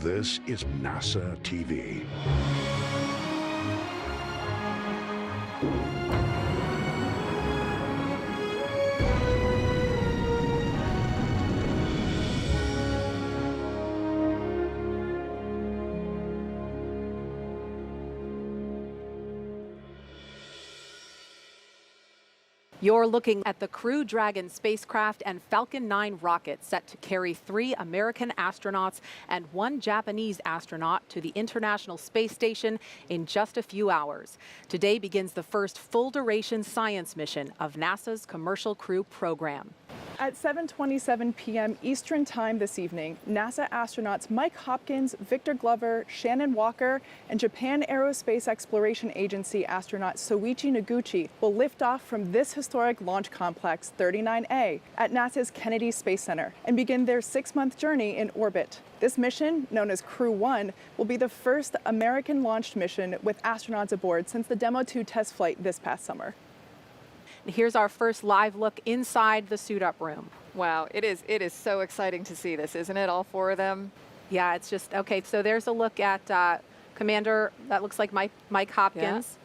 This is NASA TV. You're looking at the Crew Dragon spacecraft and Falcon 9 rocket set to carry 3 American astronauts and 1 Japanese astronaut to the International Space Station in just a few hours. Today begins the first full-duration science mission of NASA's Commercial Crew program. At 7:27 p.m. Eastern Time this evening, NASA astronauts Mike Hopkins, Victor Glover, Shannon Walker, and Japan Aerospace Exploration Agency astronaut Soichi Noguchi will lift off from this historic launch complex 39A at NASA's Kennedy Space Center and begin their 6-month journey in orbit. This mission, known as Crew 1, will be the first American-launched mission with astronauts aboard since the Demo 2 test flight this past summer. Here's our first live look inside the suit-up room. Wow, it is so exciting to see this, isn't it? All 4 of them. Yeah, it's just, okay, so there's a look at Commander, that looks like Mike Hopkins. Yeah.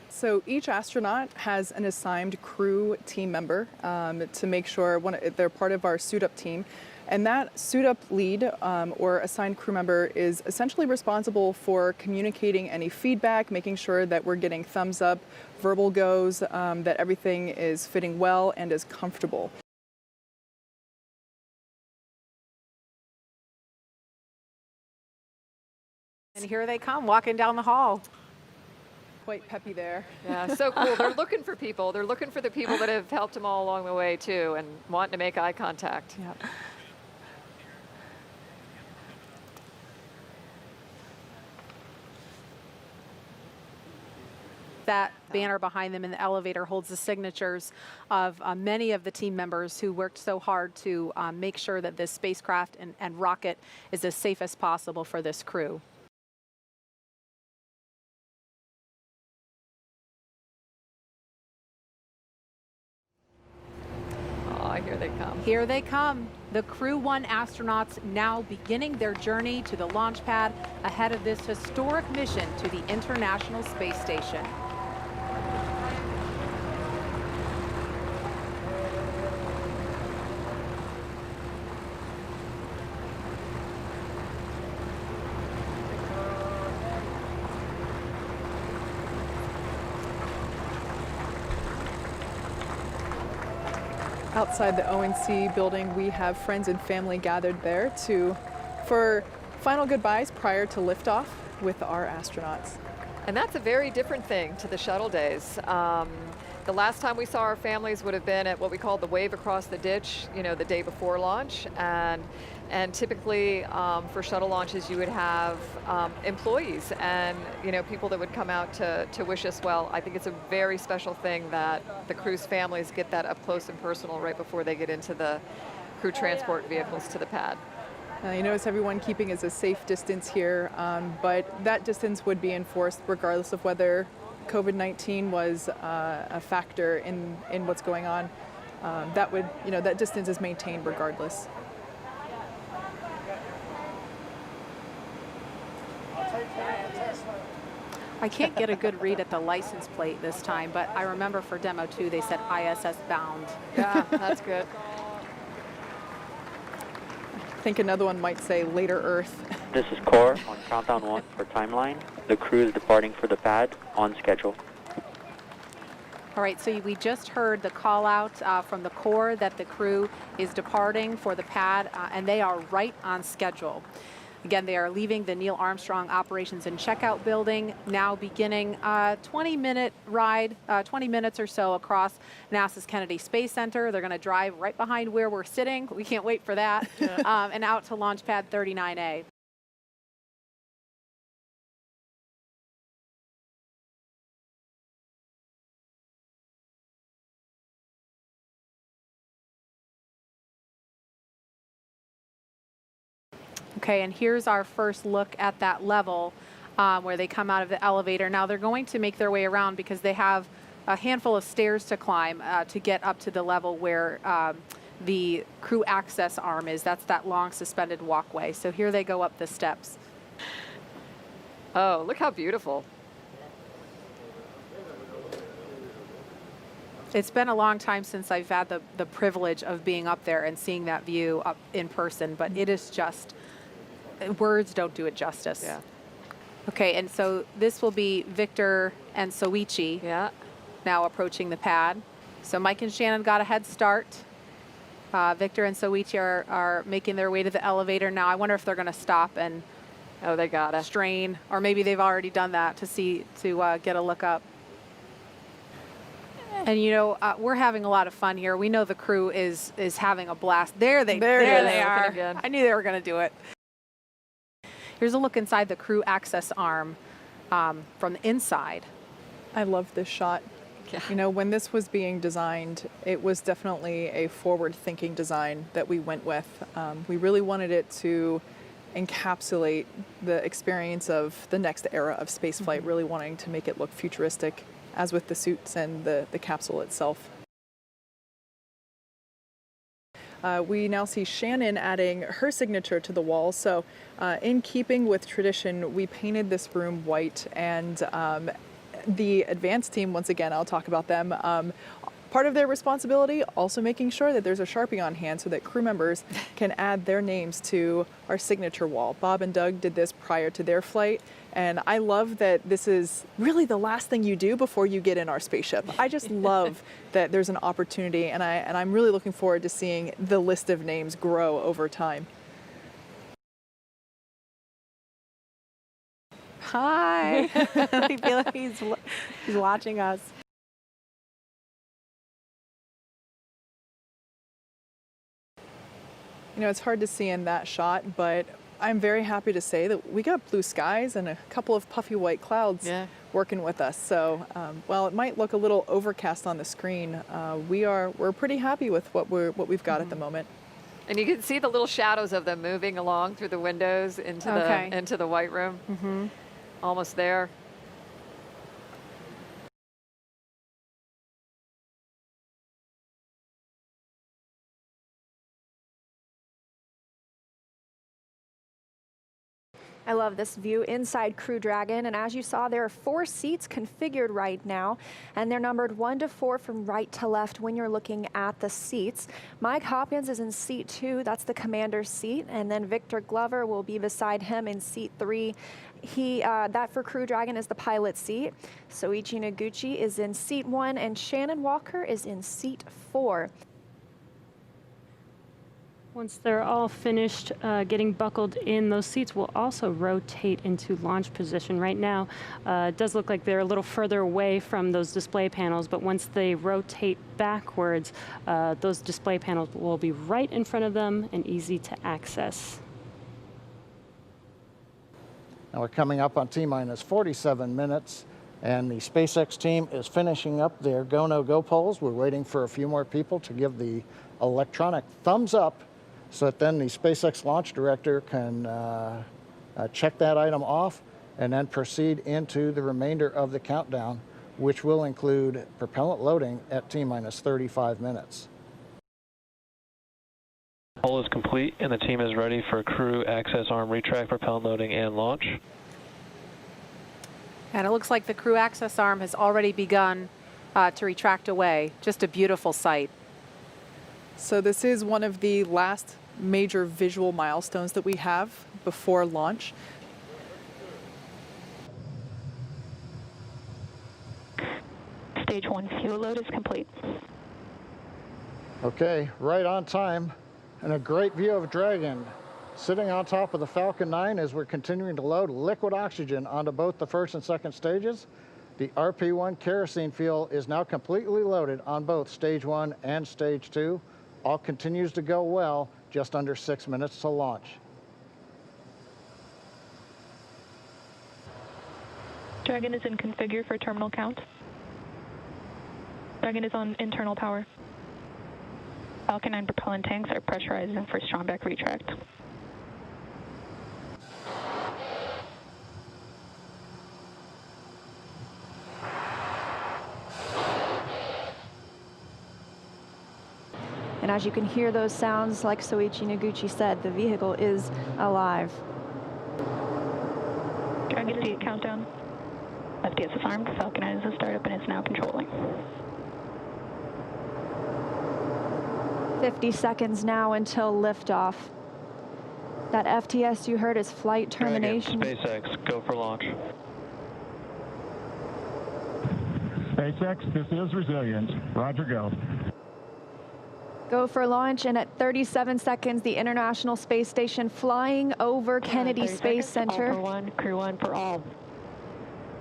So each astronaut has an assigned crew team member to make sure they're part of our suit-up team. And that suit-up lead or assigned crew member is essentially responsible for communicating any feedback, making sure that we're getting thumbs up, verbal goes, that everything is fitting well and is comfortable. And here they come, walking down the hall. Quite peppy there. Yeah, so cool. They're looking for people. They're looking for the people that have helped them all along the way, too, and wanting to make eye contact. Yep. That banner behind them in the elevator holds the signatures of many of the team members who worked so hard to make sure that this spacecraft and rocket is as safe as possible for this crew. Oh, here they come. Here they come. The Crew 1 astronauts now beginning their journey to the launch pad ahead of this historic mission to the International Space Station. Outside the ONC building, we have friends and family gathered there for final goodbyes prior to liftoff with our astronauts. And that's a very different thing to the shuttle days. The last time we saw our families would have been at what we call the wave across the ditch, you know, the day before launch. And typically for shuttle launches, you would have employees and, you know, people that would come out to wish us well. I think it's a very special thing that the crew's families get that up close and personal right before they get into the crew transport vehicles to the pad. You notice everyone keeping is a safe distance here, but that distance would be enforced regardless of whether COVID-19 was a factor in what's going on. That distance is maintained regardless. I can't get a good read at the license plate this time, but I remember for Demo 2 they said ISS bound. Yeah, that's good. I think another one might say later Earth. This is Core on countdown 1 for timeline. The crew is departing for the pad on schedule. All right, so we just heard the call out from the core that the crew is departing for the pad, and they are right on schedule. Again, they are leaving the Neil Armstrong Operations and Checkout Building, now beginning a 20-minute ride, 20 minutes or so across NASA's Kennedy Space Center. They're going to drive right behind where we're sitting. We can't wait for that. And out to Launch Pad 39A. Okay, and here's our first look at that level where they come out of the elevator. Now they're going to make their way around because they have a handful of stairs to climb to get up to the level where the crew access arm is. That's that long suspended walkway. So here they go up the steps. Oh, look how beautiful. It's been a long time since I've had the privilege of being up there and seeing that view up in person, but it is just, words don't do it justice. Yeah. Okay, and so this will be Victor and Soichi now approaching the pad. So Mike and Shannon got a head start. Victor and Soichi are making their way to the elevator now. I wonder if they're going to stop and they gotta strain, or maybe they've already done that to get a look up. And you know, we're having a lot of fun here. We know the crew is having a blast. There they are. Again. I knew they were going to do it. Here's a look inside the crew access arm from the inside. I love this shot. Yeah. You know, when this was being designed, it was definitely a forward-thinking design that we went with. We really wanted it to encapsulate the experience of the next era of spaceflight, really wanting to make it look futuristic, as with the suits and the capsule itself. We now see Shannon adding her signature to the wall. So in keeping with tradition, we painted this room white, and the advanced team, once again, I'll talk about them. Part of their responsibility, also making sure that there's a Sharpie on hand so that crew members can add their names to our signature wall. Bob and Doug did this prior to their flight, and I love that this is really the last thing you do before you get in our spaceship. I just love that there's an opportunity, and I'm really looking forward to seeing the list of names grow over time. Hi. I feel like he's watching us. You know, it's hard to see in that shot, but I'm very happy to say that we got blue skies and a couple of puffy white clouds working with us. So while it might look a little overcast on the screen, we're pretty happy with what we've got at the moment. And you can see the little shadows of them moving along through the windows into the white room. Almost there. I love this view inside Crew Dragon, and as you saw, there are 4 seats configured right now, and they're numbered 1 to 4 from right to left when you're looking at the seats. Mike Hopkins is in seat 2, that's the commander's seat, and then Victor Glover will be beside him in seat 3. That for Crew Dragon is the pilot seat. Soichi Noguchi is in seat 1, and Shannon Walker is in seat 4. Once they're all finished getting buckled in, those seats will also rotate into launch position. Right now, it does look like they're a little further away from those display panels, but once they rotate backwards, those display panels will be right in front of them and easy to access. Now we're coming up on T-minus 47 minutes, and the SpaceX team is finishing up their go, no go polls. We're waiting for a few more people to give the electronic thumbs up, so that then the SpaceX launch director can check that item off and then proceed into the remainder of the countdown, which will include propellant loading at T-minus 35 minutes. Poll is complete and the team is ready for crew access arm retract, propellant loading, and launch. And it looks like the crew access arm has already begun to retract away. Just a beautiful sight. So this is one of the last major visual milestones that we have before launch. Stage 1 fuel load is complete. Okay, right on time, and a great view of Dragon sitting on top of the Falcon 9 as we're continuing to load liquid oxygen onto both the first and second stages. The RP-1 kerosene fuel is now completely loaded on both stage 1 and stage 2. All continues to go well, just under 6 minutes to launch. Dragon is in configure for terminal count. Dragon is on internal power. Falcon 9 propellant tanks are pressurizing for Strombeck retract. And as you can hear those sounds, like Soichi Noguchi said, the vehicle is alive. Dragon to countdown. FTS is armed. Falcon 9 is a startup and is now controlling. 50 seconds now until liftoff. That FTS you heard is flight termination. Dragon, SpaceX, go for launch. SpaceX, this is Resilient. Roger, go. Go for launch, and at 37 seconds, the International Space Station flying over Kennedy Space Center. All for one, crew one for all.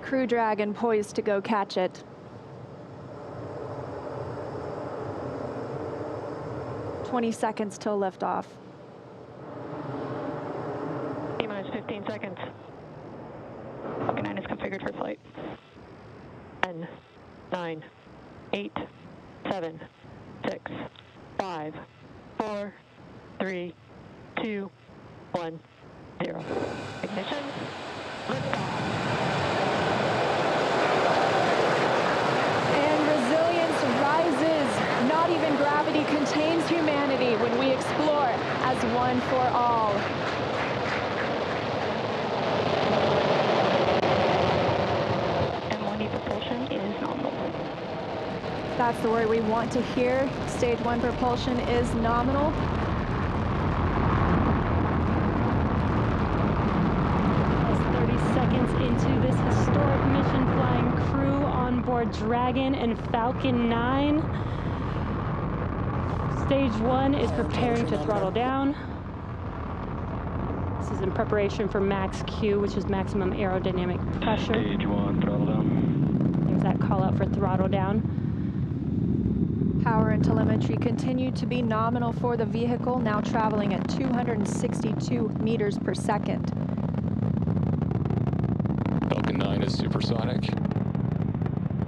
Crew Dragon poised to go catch it. 20 seconds till liftoff. T-minus 15 seconds. Falcon 9 is configured for flight. 10, 9, 8, 7, 6, 5, 4, 3, 2, 1, 0. Ignition. Liftoff. And resilience rises. Not even gravity contains humanity when we explore as one for all. M1E propulsion is nominal. That's the word we want to hear. Stage 1 propulsion is nominal. As 30 seconds into this historic mission, flying crew on board Dragon and Falcon 9. Stage 1 is preparing to throttle down. This is in preparation for max Q, which is maximum aerodynamic pressure. Stage 1, throttle down. There's that call out for throttle down. Power and telemetry continue to be nominal for the vehicle, now traveling at 262 meters per second. Falcon 9 is supersonic.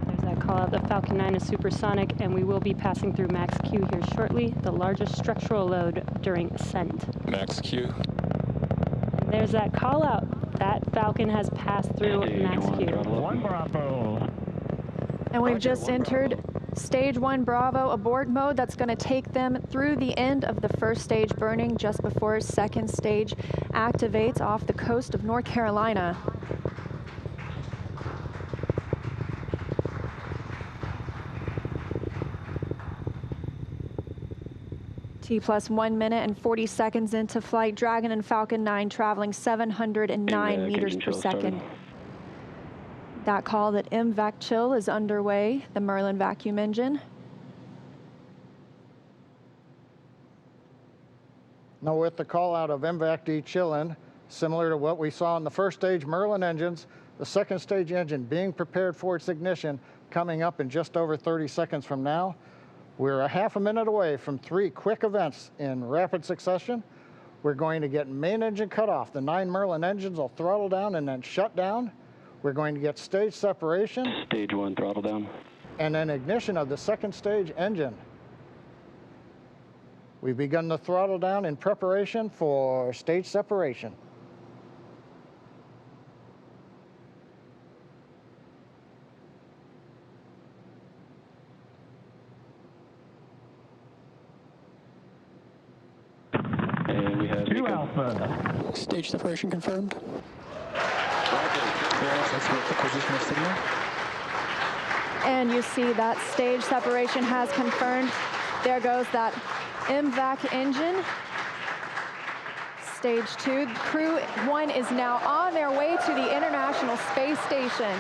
There's that call out. The Falcon 9 is supersonic, and we will be passing through max Q here shortly, the largest structural load during ascent. Max Q. There's that call out. That Falcon has passed through Stage max 1, Q. throttle up. 1 Bravo. And we've just entered Stage 1 Bravo abort mode. That's going to take them through the end of the first stage burning just before second stage activates off the coast of North Carolina. T plus 1 minute and 40 seconds into flight. Dragon and Falcon 9 traveling 709 meters per second. That call that MVAC chill is underway, the Merlin vacuum engine. Now with the call out of MVAC-D chillin, similar to what we saw in the first stage Merlin engines, the second stage engine being prepared for its ignition coming up in just over 30 seconds from now. We're a half a minute away from 3 quick events in rapid succession. We're going to get main engine cut off. The 9 Merlin engines will throttle down and then shut down. We're going to get stage separation. Stage 1, throttle down. And then ignition of the second stage engine. We've begun the throttle down in preparation for stage separation. And we have 2 Alpha. Stage separation confirmed. And you see that stage separation has confirmed. There goes that MVAC engine. Stage 2, crew 1 is now on their way to the International Space Station.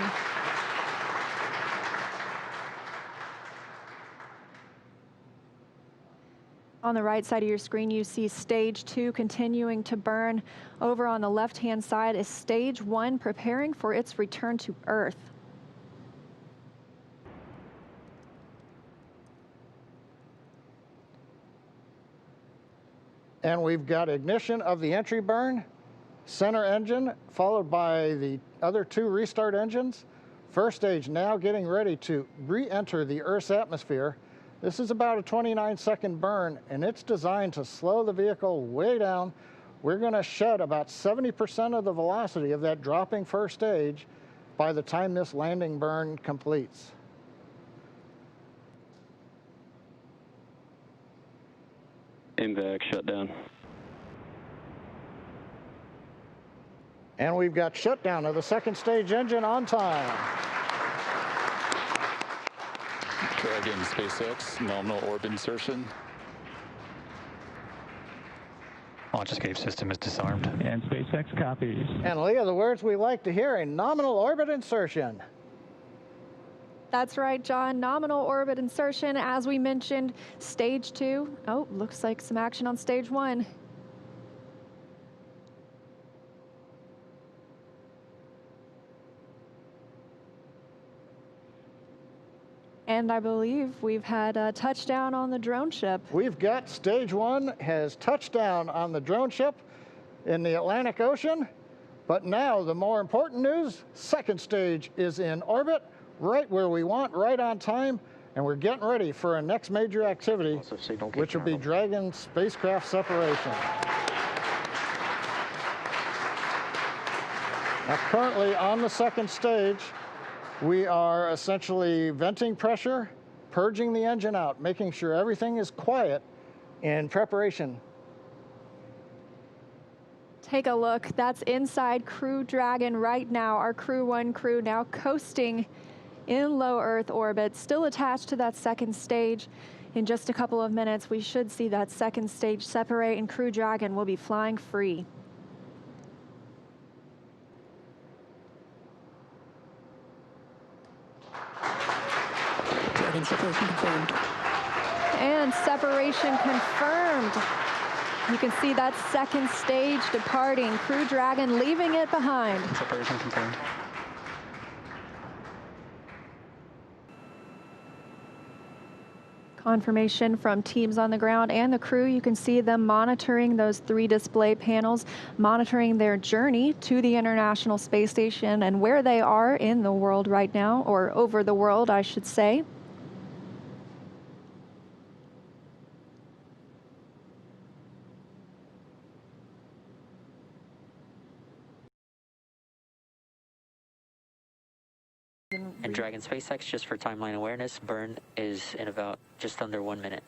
On the right side of your screen, you see stage 2 continuing to burn. Over on the left-hand side is stage 1 preparing for its return to Earth. And we've got ignition of the entry burn, center engine, followed by the other 2 restart engines. First stage now getting ready to re-enter the Earth's atmosphere. This is about a 29-second burn, and it's designed to slow the vehicle way down. We're going to shed about 70% of the velocity of that dropping first stage by the time this landing burn completes. team vac shutdown. And we've got shutdown of the second stage engine on time. Dragon SpaceX, nominal orbit insertion. Launch escape system is disarmed. And SpaceX copies. And Leah, the words we like to hear in nominal orbit insertion. That's right, John. Nominal orbit insertion, as we mentioned, stage 2. Oh, looks like some action on stage 1. And I believe we've had a touchdown on the drone ship. We've got stage 1 has touchdown on the drone ship in the Atlantic Ocean. But now the more important news, second stage is in orbit, right where we want, right on time. And we're getting ready for our next major activity, which will be Dragon spacecraft separation. Now, currently on the second stage, we are essentially venting pressure, purging the engine out, making sure everything is quiet in preparation. Take a look. That's inside Crew Dragon right now. Our Crew 1 crew now coasting in low Earth orbit, still attached to that second stage. In just a couple of minutes, we should see that second stage separate and Crew Dragon will be flying free. Separation confirmed. And separation confirmed. You can see that second stage departing. Crew Dragon leaving it behind. Separation confirmed. Confirmation from teams on the ground and the crew. You can see them monitoring those 3 display panels, monitoring their journey to the International Space Station and where they are in the world right now, or over the world, I should say. And Dragon SpaceX, just for timeline awareness, burn is in about just under 1 minute.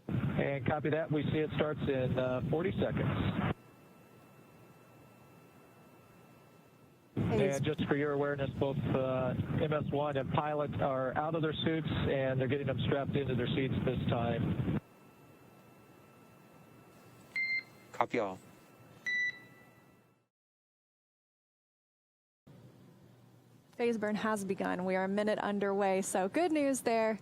And copy that. We see it starts in 40 seconds. And just for your awareness, both MS-1 and pilot are out of their suits, and they're getting them strapped into their seats this time. Copy all. Phase burn has begun. We are a minute underway, so good news there.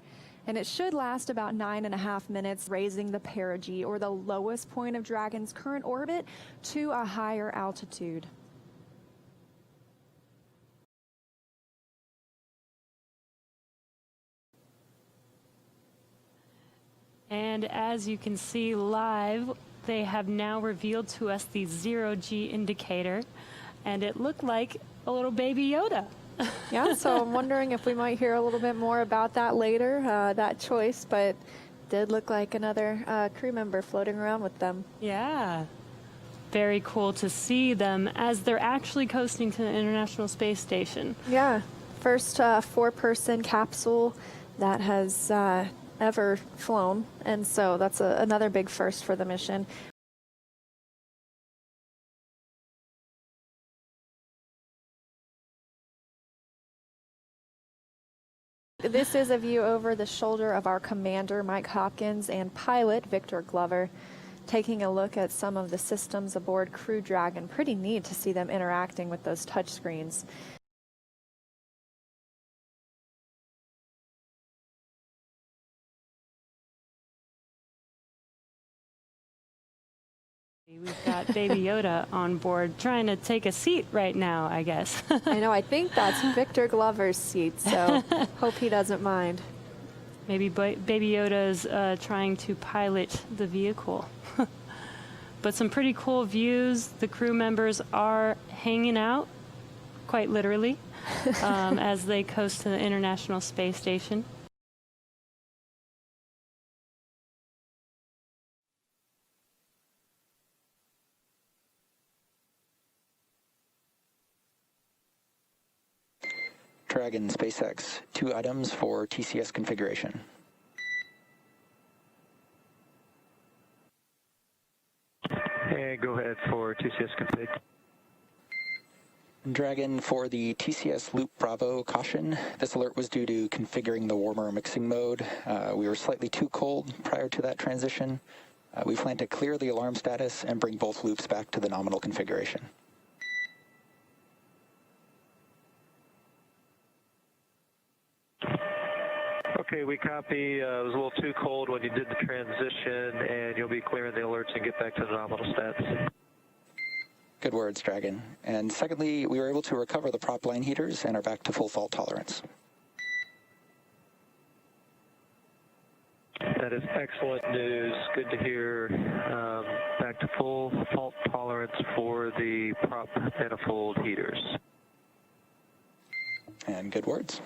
And it should last about 9.5 minutes, raising the perigee, or the lowest point of Dragon's current orbit, to a higher altitude. And as you can see live, they have now revealed to us the 0G indicator, and it looked like a little baby Yoda. Yeah, so I'm wondering if we might hear a little bit more about that later, that choice, but did look like another crew member floating around with them. Yeah. Very cool to see them as they're actually coasting to the International Space Station. Yeah, first 4-person capsule that has ever flown, and so that's another big first for the mission. This is a view over the shoulder of our commander, Mike Hopkins, and pilot, Victor Glover, taking a look at some of the systems aboard Crew Dragon. Pretty neat to see them interacting with those touch screens. We've got Baby Yoda on board trying to take a seat right now, I guess. I know, I think that's Victor Glover's seat, so hope he doesn't mind. Maybe Baby Yoda's trying to pilot the vehicle. But some pretty cool views. The crew members are hanging out, quite literally, as they coast to the International Space Station. Dragon SpaceX, 2 items for TCS configuration. And go ahead for TCS config. Dragon, for the TCS Loop Bravo caution, this alert was due to configuring the warmer mixing mode. We were slightly too cold prior to that transition. We plan to clear the alarm status and bring both loops back to the nominal configuration. Okay, we copy. It was a little too cold when you did the transition, and you'll be clearing the alerts and get back to the nominal status. Good words, Dragon. And secondly, we were able to recover the prop line heaters and are back to full fault tolerance. That is excellent news. Good to hear. Back to full fault tolerance for the prop manifold heaters. And good words.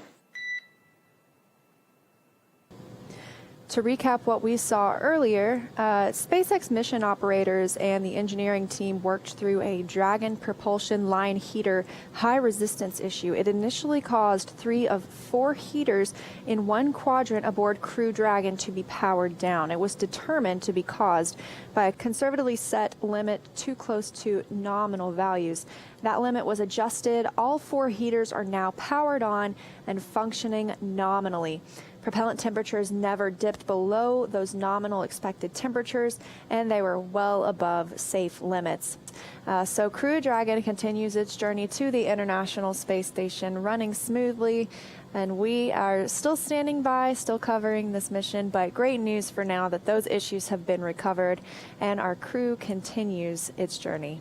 To recap what we saw earlier, SpaceX mission operators and the engineering team worked through a Dragon propulsion line heater high resistance issue. It initially caused 3 of 4 heaters in one quadrant aboard Crew Dragon to be powered down. It was determined to be caused by a conservatively set limit too close to nominal values. That limit was adjusted. All 4 heaters are now powered on and functioning nominally. Propellant temperatures never dipped below those nominal expected temperatures, and they were well above safe limits. So Crew Dragon continues its journey to the International Space Station, running smoothly, and we are still standing by, still covering this mission, but great news for now that those issues have been recovered, and our crew continues its journey.